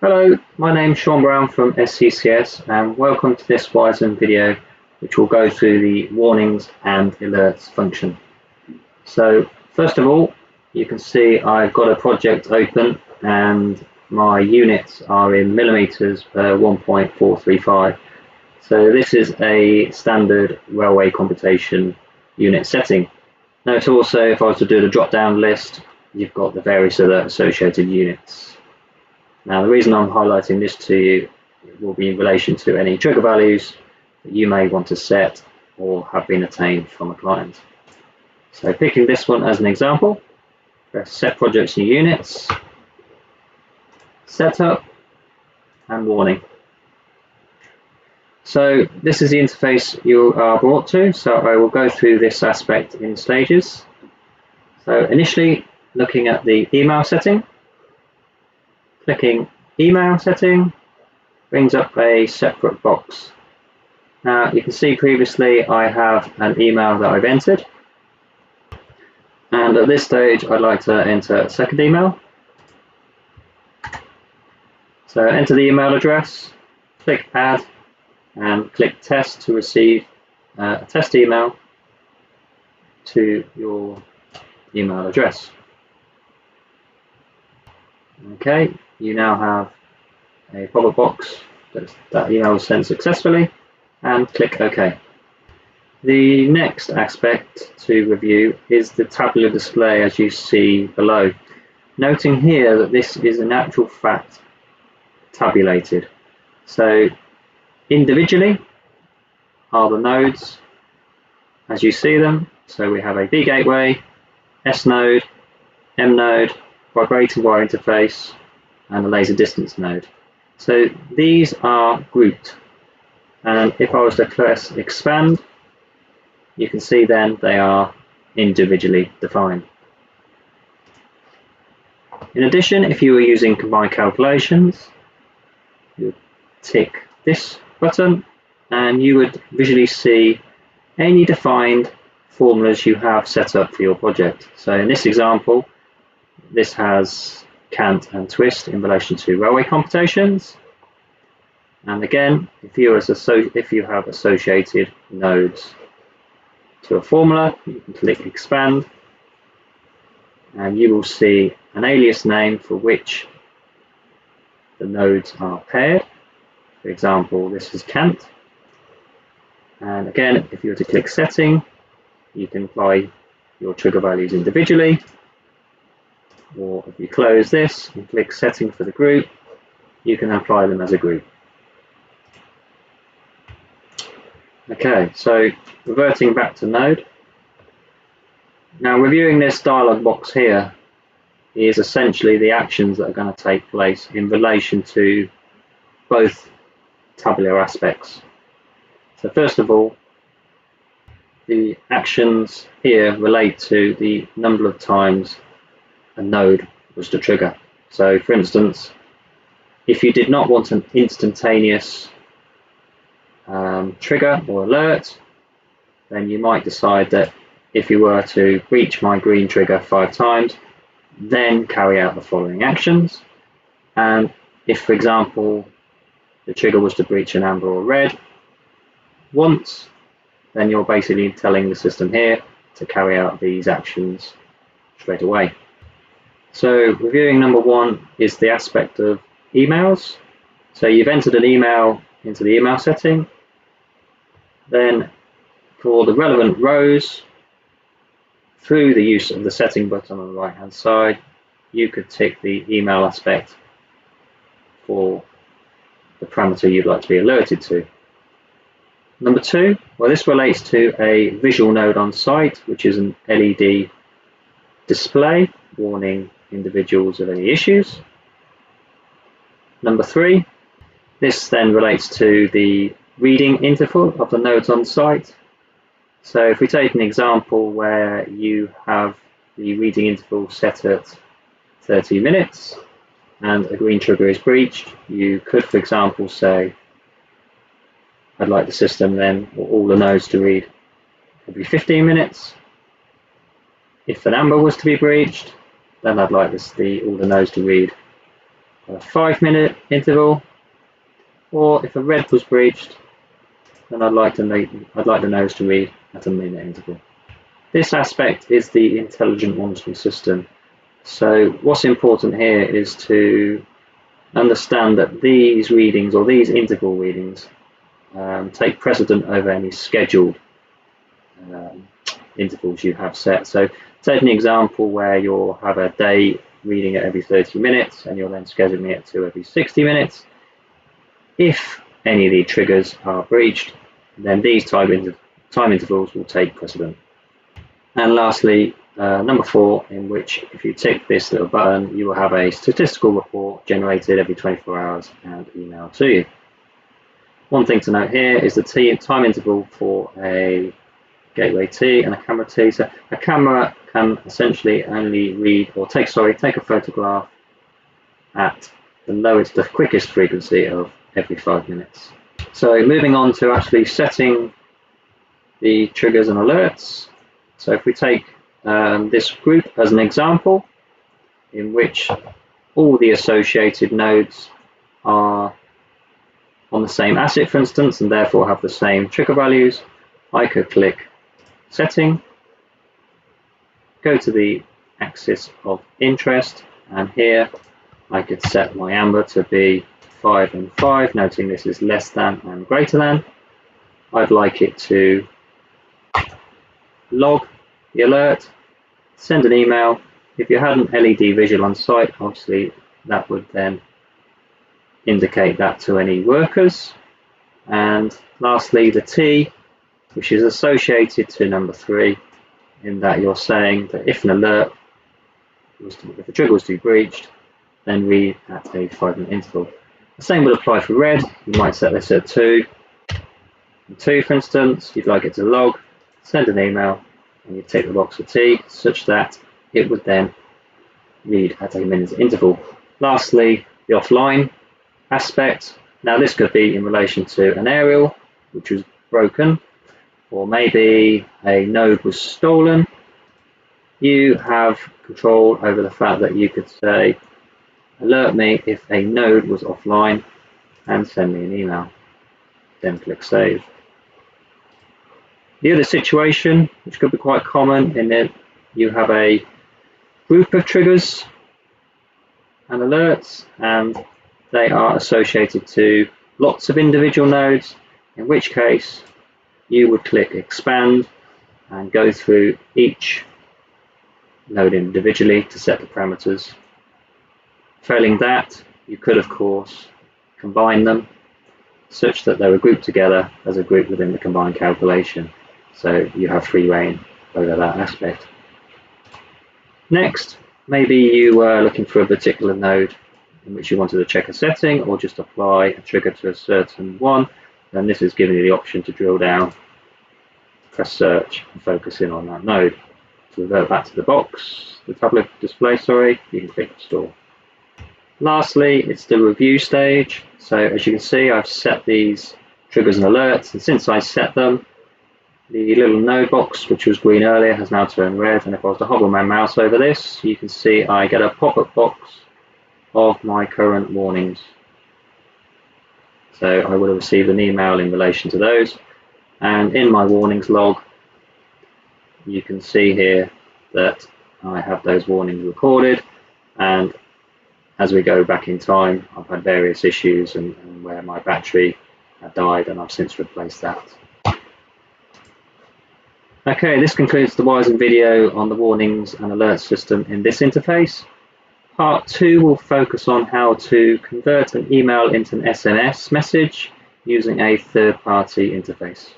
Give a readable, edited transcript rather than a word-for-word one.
Hello, my name's Sean Brown from SCCS and welcome to this Wisen video which will go through the warnings and alerts function. So first of all, you can see I've got a project open and my units are in millimeters per 1.435. So this is a standard railway computation unit setting. Note also, if I was to do the drop down list, you've got the various other associated units. Now the reason I'm highlighting this to you will be in relation to any trigger values that you may want to set or have been attained from a client. So picking this one as an example, press set projects and units, setup and warning. So this is the interface you are brought to, so I will go through this aspect in stages. So initially looking at the email setting, clicking email setting brings up a separate box. Now you can see previously I have an email that I've entered, and at this stage I'd like to enter a second email. So enter the email address, click add and click test to receive a test email to your email address. Okay, you now have a pop-up box that email was sent successfully, and click OK. The next aspect to review is the tabular display as you see below. Noting here that this is in actual fact tabulated. So individually are the nodes as you see them. So we have a B gateway, S node, M node, vibrating wire interface and a laser distance node. So these are grouped, and if I was to press expand, you can see then they are individually defined. In addition, if you were using combined calculations, you would tick this button and you would visually see any defined formulas you have set up for your project. So in this example, this has cant and twist in relation to railway computations. And again, if you have associated nodes to a formula, you can click expand and you will see an alias name for which the nodes are paired. For example, this is cant. And again, if you were to click setting, you can apply your trigger values individually. Or if you close this and click setting for the group, you can apply them as a group. Okay, so reverting back to node. Now reviewing this dialog box here is essentially the actions that are going to take place in relation to both tabular aspects. So first of all, the actions here relate to the number of times a node was to trigger. So for instance, if you did not want an instantaneous trigger or alert, then you might decide that if you were to breach my green trigger 5 times, then carry out the following actions. And if, for example, the trigger was to breach an amber or red once, then you're basically telling the system here to carry out these actions straight away. So reviewing number 1 is the aspect of emails. So you've entered an email into the email setting. Then for the relevant rows, through the use of the setting button on the right hand side, you could tick the email aspect for the parameter you'd like to be alerted to. Number 2, well, this relates to a visual node on site, which is an LED display warning individuals of any issues. Number 3, this then relates to the reading interval of the nodes on site. So if we take an example where you have the reading interval set at 30 minutes and a green trigger is breached, you could, for example, say, I'd like the system then, or all the nodes to read every 15 minutes. If an amber was to be breached, then I'd like all the nodes to read a 5-minute interval, or if a red was breached, then I'd like the nose to read at a minute interval. This aspect is the intelligent monitoring system. So what's important here is to understand that these readings, or these interval readings, take precedent over any scheduled intervals you have set. So take an example where you'll have a day reading it every 30 minutes and you're then scheduling it to every 60 minutes. If any of the triggers are breached, then these time intervals will take precedent. And lastly, number 4, in which if you tick this little button, you will have a statistical report generated every 24 hours and emailed to you. One thing to note here is the time interval for a gateway T and a camera T. So a camera can essentially only read or take a photograph at the quickest frequency of every 5 minutes. So moving on to actually setting the triggers and alerts. So if we take this group as an example, in which all the associated nodes are on the same asset, for instance, and therefore have the same trigger values, I could click Setting, go to the axis of interest, and here I could set my amber to be 5 and 5, noting this is less than and greater than. I'd like it to log the alert, send an email. If you had an LED visual on site, obviously that would then indicate that to any workers. And lastly, the T, which is associated to number 3, in that you're saying that if a trigger was to be breached, then read at a 5-minute interval. The same would apply for red. You might set this at 2. And 2, for instance, you'd like it to log, send an email, and you tick the box for T, such that it would then read at a minute interval. Lastly, the offline aspect. Now this could be in relation to an aerial which was broken, or maybe a node was stolen. You have control over the fact that you could say, alert me if a node was offline and send me an email. Then click Save. The other situation, which could be quite common, in that you have a group of triggers and alerts, and they are associated to lots of individual nodes, in which case you would click Expand and go through each node individually to set the parameters. Failing that, you could of course combine them such that they were grouped together as a group within the combined calculation. So you have free reign over that aspect. Next, maybe you were looking for a particular node in which you wanted to check a setting or just apply a trigger to a certain one, then this is giving you the option to drill down, press search and focus in on that node. To revert back to the box, the tablet display, you can click Restore. Lastly, it's the review stage. So as you can see, I've set these triggers and alerts, and since I set them, the little node box, which was green earlier, has now turned red, and if I was to hover my mouse over this, you can see I get a pop-up box of my current warnings. So I would have received an email in relation to those, and in my warnings log, you can see here that I have those warnings recorded, and as we go back in time, I've had various issues and where my battery had died, and I've since replaced that. Okay, this concludes the Wisen video on the warnings and alerts system in this interface. Part 2 will focus on how to convert an email into an SMS message using a third-party interface.